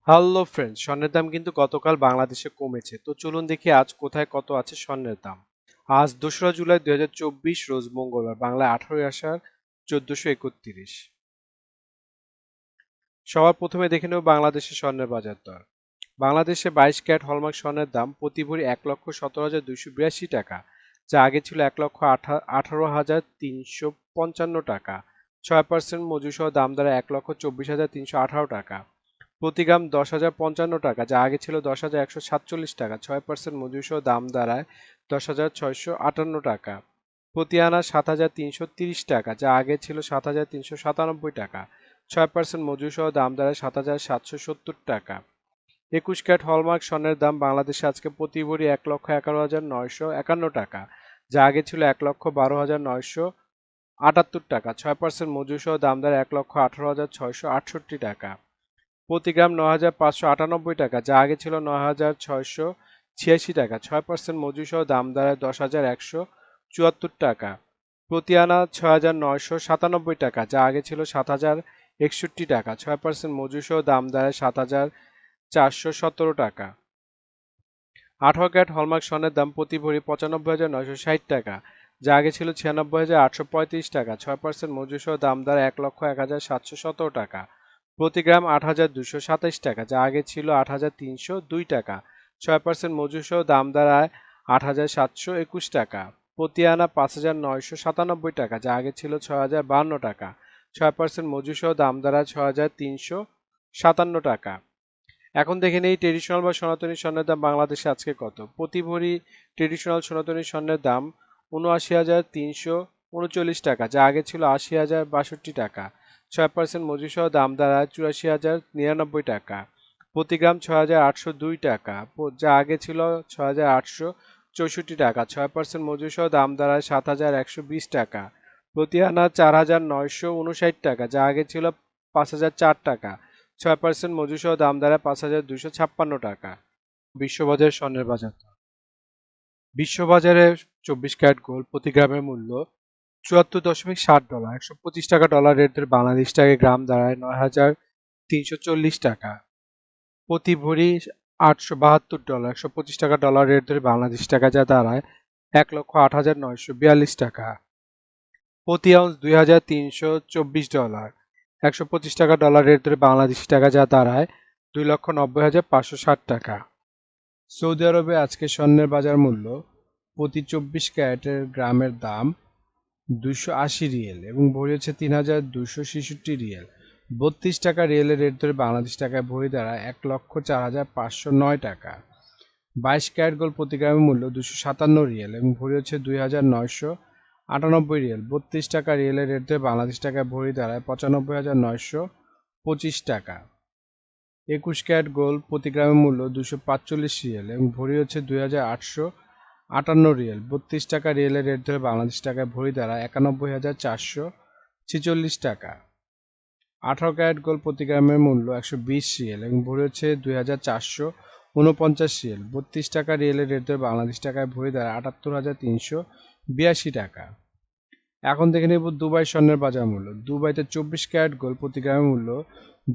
Hello friends, স্বর্ণের দাম কিন্তু গতকাল বাংলাদেশে কমেছে। তো চলুন দেখি আজ কোথায় কত আছে স্বর্ণের দাম। আজ 2রা জুলাই 2024 রোজ মঙ্গলবার, বাংলায় 18ই আষাঢ় 1431। সবার প্রথমে দেখে নেব বাংলাদেশের স্বর্ণের বাজার দর। বাংলাদেশে 22 ক্যারেট হলমার্ক স্বর্ণের দাম প্রতি ভরি 1,17,282 টাকা, যা আগে ছিল 1,18,355 টাকা। 6% মজুরি সহ দাম দাঁড়ায় 1,24,318 টাকা। প্রতি গ্রাম 10,055 টাকা, যা আগে ছিল 10,147 টাকা। 6% মজুরি সহ দাম দাঁড়ায় 10,658 টাকা। প্রতি আনা 7,330 টাকা, যা আগে ছিল 7,397 টাকা। 6% মজুরি সহ দাম দাঁড়ায় 7,770 টাকা। 21 ক্যারেট হলমার্ক স্বর্ণের দাম বাংলাদেশে আজকে প্রতি ভরি 1,11,951 টাকা, যা আগে ছিল 1,12,978 টাকা। 6% মজুরি সহ দাম দাঁড়ায় 1,18,668 টাকা। প্রতি গ্রাম 9,598 টাকা, যা আগে ছিল 9,686 টাকা। 6% মজুরি সহ দাম দাঁড়ায় 10,174 টাকা। প্রতি আনা 6,997 টাকা, যা আগে ছিল 7,061 টাকা। 6% মজুরি সহ দাম দাঁড়ায় 7,417 টাকা। 18 ক্যারেট হলমার্ক স্বর্ণের দাম প্রতি ভরি 95,960 টাকা, যা আগে ছিল 96,835 টাকা। 6% মজুরি সহ দাম দাঁড়ায় 1,01,717 টাকা। প্রতি গ্রাম 8,227 টাকা, যা আগে ছিল 8,302 টাকা। 6% মজুরি সহ দাম দাঁড়ায় 8,721 টাকা। প্রতি আনা 5,997 টাকা, যা আগে ছিল 6,052 টাকা। 6% মজুরি সহ দাম দাঁড়ায় 6,357 টাকা। এখন দেখে নেই ট্রেডিশনাল বা সনাতনী স্বর্ণের দাম বাংলাদেশে আজকে কত। প্রতি ভরি ট্রেডিশনাল সনাতনী স্বর্ণের দাম ৭৯,৩39 টাকা, যা আগে ছিল ৮০,০৬২ টাকা। 6% মজুরি সহ দাম দাঁড়ায় ৮৪,০৯৯ টাকা। প্রতি গ্রাম 6,৮০২ টাকা, যা আগে ছিল 6,৮৬৪ টাকা। 6% মজুরি সহ দাম দাঁড়ায় ৭,১২০ টাকা। প্রতি আনা 4,৯৫৯ টাকা, যা আগে ছিল 5,০০৪ টাকা। 6% মজুরি সহ দাম দাঁড়ায় 5,256 টাকা। বিশ্ববাজারে স্বর্ণের বাজার দর। বিশ্ববাজারে 24 ক্যারেট গোল্ড প্রতি গ্রামের মূল্য $74.60। 125 টাকা ডলার রেট ধরে বাংলাদেশ টাকায় গ্রাম দাঁড়ায় 9,340 টাকা। প্রতি ভরি $872। 125 টাকা ডলার রেট ধরে বাংলাদেশ টাকা যা দাঁড়ায় 1,08,942 টাকা। প্রতি আউন্স $2,324। 125 টাকা ডলার রেট ধরে বাংলাদেশি টাকা যা দাঁড়ায় 2,90,560 টাকা। সৌদি আরবে আজকে স্বর্ণের বাজার মূল্য প্রতি 24 ক্যারেটের গ্রামের দাম 280 রিয়েল এবং ভরি হচ্ছে 3,266 রিয়েল। 32 টাকা রিয়েলের রেট ধরে বাংলাদেশ টাকায় ভরি দাঁড়ায় 1,04,509 টাকা। 22 ক্যারেট গোল্ড প্রতি গ্রামের মূল্য 257 রিয়েল এবং ভরি হচ্ছে 2,998 রিয়েল। 32 টাকা রিয়েলের রেট ধরে বাংলাদেশ টাকায় ভরি দাঁড়ায় 95,925 টাকা। 21 ক্যারেট গোল্ড প্রতি গ্রামের মূল্য 245 রিয়েল এবং ভরি হচ্ছে 2,858 রিয়েল। 32 টাকা রিয়েলের রেট ধরে বাংলাদেশ টাকায় ভরি দাঁড়ায় 91,446 টাকা। 18 ক্যারেট গোল্ড প্রতি গ্রামের মূল্য 120 রিয়েল এবং ভরি হচ্ছে 2,449 রিয়েল। 32 টাকা রিয়েলের রেট ধরে বাংলাদেশ টাকায় ভরি দাঁড়ায় 78,382 টাকা। এখন দেখে নেব দুবাই স্বর্ণের বাজার মূল্য। দুবাইতে 24 ক্যারেট গোল্ড প্রতি গ্রামের মূল্য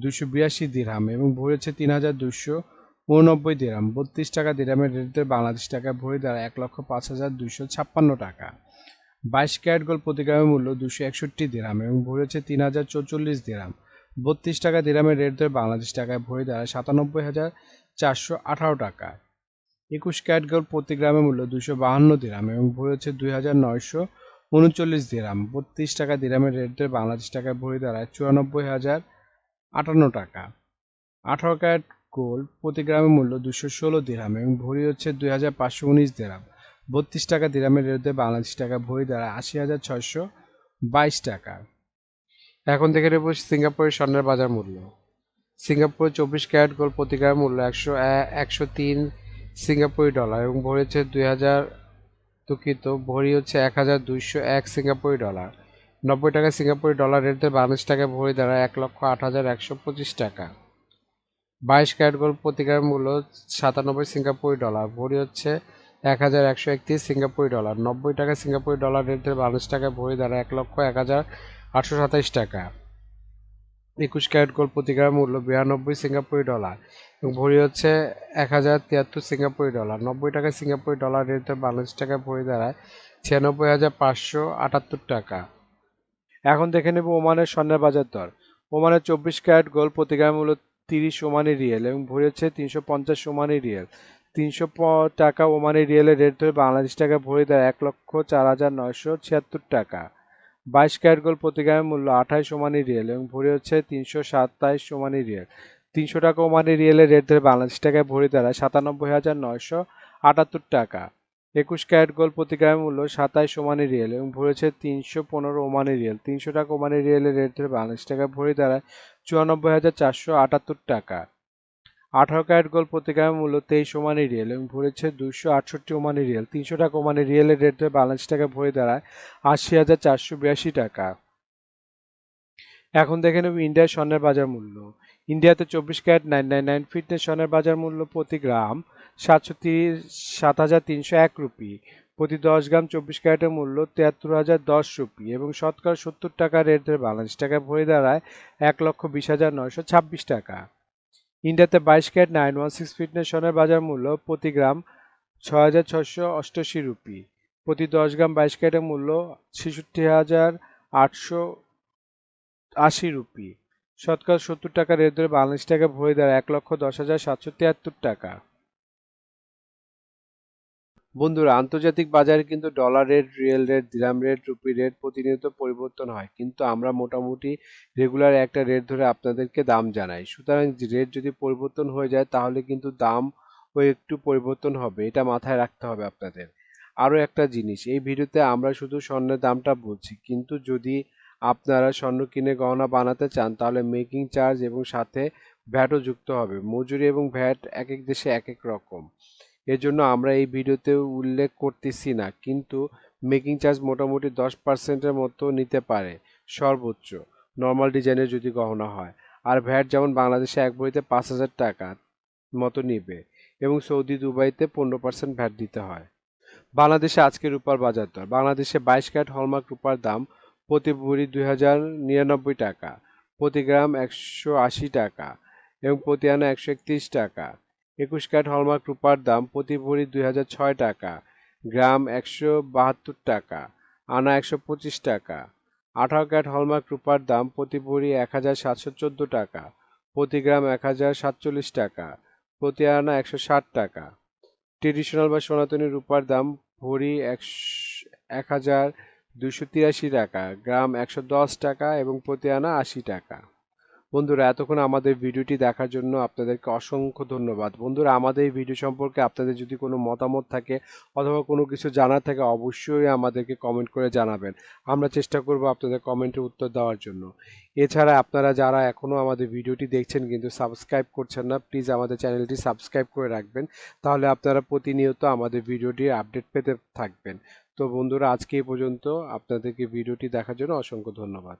282 দিরহাম এবং ভরি হচ্ছে 3,289 দিরহাম। 32 টাকা দিরহামের রেট ধরে বাংলাদেশ টাকায় ভরি দাঁড়ায় 1,05,256 টাকা। 22 ক্যারেট গোল্ড প্রতি গ্রামের মূল্য 261 দিরহাম এবং ভরি হচ্ছে 3,044 দিরহাম। 32 টাকা দিরহামের রেট ধরে বাংলাদেশ টাকায় ভরি দাঁড়ায় 97,418 টাকা। 21 ক্যারেট গোল্ড প্রতি গ্রামের মূল্য 252 দিরহাম এবং ভরি হচ্ছে 2,939 দিরহাম। 32 টাকা দিরহামের রেট ধরে বাংলাদেশ টাকায় ভরি দাঁড়ায় 94,058 টাকা। 18 ক্যারেট গোল্ড প্রতি গ্রামের মূল্য 216 দিরহাম এবং ভরি হচ্ছে 2,519 দিরহাম। 32 টাকা দিরহামের রেট ধরে বাংলাদেশ টাকায় ভরি দাঁড়ায় 80,622 টাকা। এখন দেখে নেব সিঙ্গাপুরের স্বর্ণের বাজার মূল্য। সিঙ্গাপুরে 24 ক্যারেট গোল্ড প্রতি গ্রামের মূল্য 103 সিঙ্গাপুরি ডলার এবং ভরি হচ্ছে 1,201 সিঙ্গাপুরি ডলার। 90 টাকা সিঙ্গাপুরি ডলার রেট ধরে বাংলাদেশ টাকায় ভরি দাঁড়ায় 1,08,125 টাকা। 22 ক্যারেট গোল্ড প্রতি গ্রামের মূল্য 97 সিঙ্গাপুরি ডলার, ভরি হচ্ছে 1,131 সিঙ্গাপুরি ডলার। 90 টাকা সিঙ্গাপুরি ডলার রেট ধরে বাংলাদেশ টাকায় ভরি দাঁড়ায় 1,01,827 টাকা। 21 ক্যারেট গোল্ড প্রতি গ্রাম মূল্য 92 সিঙ্গাপুরি ডলার এবং ভরি হচ্ছে 1073 সিঙ্গাপুরি ডলার। 90 টাকা সিঙ্গাপুরি ডলার রেটে বাংলাদেশ টাকায় ভরি দাঁড়ায় 96,578 টাকা। এখন দেখে নেব ওমানের স্বর্ণের বাজার দর। ওমানের 24 ক্যারেট গোল্ড প্রতি গ্রাম মূল্য 30 ওমানি রিয়েল এবং ভরি হচ্ছে 350 ওমানি রিয়েল। 300 টাকা ওমানি রিয়েলের রেট ধরে বাংলাদেশ টাকায় ভরি দাঁড়ায় 1,04,976 টাকা। 22 ক্যারেট গোল্ড প্রতি গ্রামের মূল্য 28 ওমানি রিয়েল এবং ভরি হচ্ছে 327 ওমানি রিয়েল। 300 টাকা ওমানি রিয়েলের রেট ধরে বাংলাদেশ টাকায় ভরি দাঁড়ায় 97,978 টাকা। 21 ক্যারেট গোল্ড প্রতি গ্রামের মূল্য 27 ওমানি রিয়েল এবং ভরি হচ্ছে 315 ওমানি রিয়েল। 300 টাকা ওমানি রিয়েলের রেট ধরে বাংলাদেশ টাকায় ভরি দাঁড়ায় 94,478 টাকা। 18 ক্যারেট গোল্ড প্রতি গ্রামের মূল্য 23 ওমানি রিয়েল এবং ভরি হচ্ছে 268 ওমানি রিয়েল। 300 টাকা ওমানি রিয়েলের রেট ধরে বাংলাদেশ টাকায় ভরি দাঁড়ায় 80,482 টাকা। এখন দেখে নেব ইন্ডিয়ার স্বর্ণের বাজার মূল্য। ইন্ডিয়াতে 24 ক্যারেট 999 ফিটনেস স্বর্ণের বাজার মূল্য প্রতি গ্রাম 7,301 রুপি। প্রতি 10 গ্রাম 24 ক্যারেটের মূল্য 73,010 রুপি এবং শতকরা 70 টাকা রেট ধরে বাংলাদেশ টাকায় ভরি দাঁড়ায় 1,20,926 টাকা। ইন্ডিয়াতে 22 ক্যারেট 916 ফিটনেস স্বর্ণের বাজার মূল্য প্রতি গ্রাম 6,688 রুপি। প্রতি 10 গ্রাম 22 ক্যারেটের মূল্য 66,880 রুপি। শতকরা 70 টাকা রেট ধরে বাংলাদেশ টাকা ভরি দাঁড়ায় 1,10,773 টাকা। বন্ধুরা, আন্তর্জাতিক বাজারে কিন্তু ডলার রেট, রিয়েল রেট, দিরহাম রেট, রুপি রেট প্রতিনিয়ত পরিবর্তন হয়, কিন্তু আমরা মোটামুটি রেগুলার একটা রেট ধরে আপনাদেরকে দাম জানাই। সুতরাং রেট যদি পরিবর্তন হয়ে যায় তাহলে কিন্তু দাম একটু পরিবর্তন হবে, এটা মাথায় রাখতে হবে আপনাদের। আরও একটা জিনিস, এই ভিডিওতে আমরা শুধু স্বর্ণের দামটা বলছি, কিন্তু যদি আপনারা স্বর্ণ কিনে গহনা বানাতে চান তাহলে মেকিং চার্জ এবং সাথে ভ্যাটও যুক্ত হবে। মজুরি এবং ভ্যাট এক এক দেশে এক এক রকম, এজন্য আমরা এই ভিডিওতে উল্লেখ করতেছি না, কিন্তু মেকিং চার্জ মোটামুটি 10%-এর মতো নিতে পারে সর্বোচ্চ, নর্মাল ডিজাইনের যদি গহনা হয়। আর ভ্যাট যেমন বাংলাদেশে এক ভরিতে 5,000 টাকা মতো নিবে এবং সৌদি দুবাইতে 15% ভ্যাট দিতে হয়। বাংলাদেশে আজকে রূপার বাজার দর। বাংলাদেশে 22 ক্যারেট হলমার্ক রূপার দাম প্রতি ভরি 2,099 টাকা, প্রতি গ্রাম 180 টাকা এবং প্রতি আনা 131 টাকা। 21 ক্যারেট হলমার্ক রূপার দাম প্রতি ভরি 2,006 টাকা, গ্রাম 172 টাকা, আনা 125 টাকা। 18 ক্যারেট হলমার্ক রূপার দাম প্রতি ভরি 1,714 টাকা, প্রতি গ্রাম 1,047 টাকা, প্রতি আনা 160 টাকা। ট্রেডিশনাল বা সনাতনী রূপার দাম ভরি 1,283 টাকা, গ্রাম 110 টাকা এবং প্রতি আনা 80 টাকা। বন্ধুরা, এতক্ষণ আমাদের ভিডিওটি দেখার জন্য আপনাদেরকে অসংখ্য ধন্যবাদ। বন্ধুরা, আমাদের এই ভিডিও সম্পর্কে আপনাদের যদি কোনো মতামত থাকে অথবা কোনো কিছু জানার থাকে অবশ্যই আমাদেরকে কমেন্ট করে জানাবেন। আমরা চেষ্টা করব আপনাদের কমেন্টের উত্তর দেওয়ার জন্য। এছাড়া আপনারা যারা এখনও আমাদের ভিডিওটি দেখছেন কিন্তু সাবস্ক্রাইব করছেন না, প্লিজ আমাদের চ্যানেলটি সাবস্ক্রাইব করে রাখবেন, তাহলে আপনারা প্রতিনিয়ত আমাদের ভিডিওটির আপডেট পেতে থাকবেন। তো বন্ধুরা, আজকে এই পর্যন্ত। আপনাদেরকে ভিডিওটি দেখার জন্য অসংখ্য ধন্যবাদ।